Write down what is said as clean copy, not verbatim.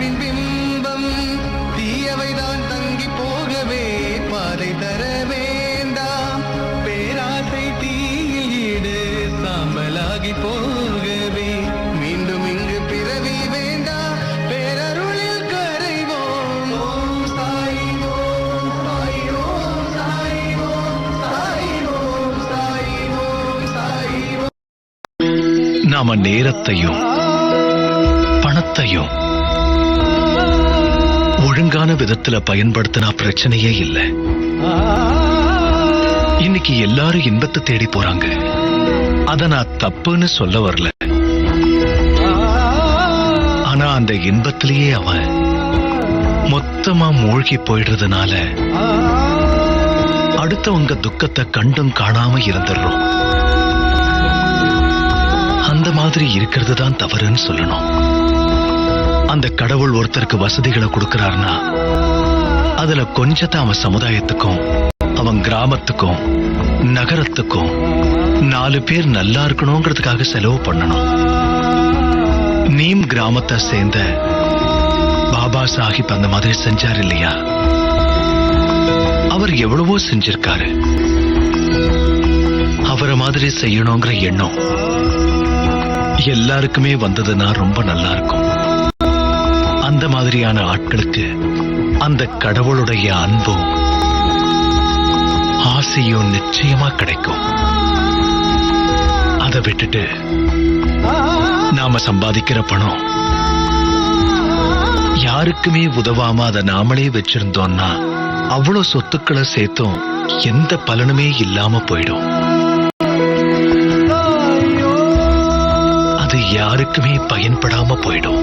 வாழ்வின் பிம்பம் தீயவைதான் தங்கி போகவே பாதை தர வேண்டாம். பேராசை தீயில் ஈடு சாம்பலாகி போகவே மீண்டும் இங்கு பிறவி வேண்டாம். பேரருளில் கரைவோம். ஓம் சாய் ஓம் சாய் ஓம் சாய் ஓம் சாய் ஓம் சாய் ஓம் சாய் ஓம். நாம நேரத்தையும் பணத்தையும் ஒழுங்கான விதத்துல பயன்படுத்தினா பிரச்சனையே இல்லை. இன்னைக்கு எல்லாரும் இன்பத்தை தேடி போறாங்க. அத நான் தப்புன்னு சொல்ல வரல. ஆனா அந்த இன்பத்திலேயே அவன் மொத்தமா மூழ்கி போயிடுறதுனால அடுத்தவங்க துக்கத்தை கண்டும் காணாம இருந்துடுறோம். அந்த மாதிரி இருக்கிறது தான் தவறுன்னு சொல்லணும். அந்த கடவுள் ஒருத்தருக்கு வசதிகளை கொடுக்கிறார்னா அதுல கொஞ்சத்தை அவன் சமுதாயத்துக்கும் அவன் கிராமத்துக்கும் நகரத்துக்கும் 4 பேர் நல்லா இருக்கணுங்கிறதுக்காக செலவு பண்ணணும். நீம் கிராமத்தை சேர்ந்த பாபா சாஹிப் அந்த மாதிரி செஞ்சார் இல்லையா? அவர் எவ்வளவோ செஞ்சிருக்காரு. அவரை மாதிரி செய்யணுங்கிற எண்ணம் எல்லாருக்குமே வந்ததுன்னா ரொம்ப நல்லா இருக்கும். அந்த மாதிரியான ஆட்களுக்கு அந்த கடவுளுடைய அன்பும் ஆசையும் நிச்சயமா கிடைக்கும். அதை விட்டுட்டு நாம சம்பாதிக்கிற பணம் யாருக்குமே உதவாம அதை நாமளே வச்சிருந்தோம்னா அவ்வளவு சொத்துக்களை சேர்த்தும் எந்த பலனுமே இல்லாம போயிடும். அது யாருக்குமே பயன்படாம போயிடும்.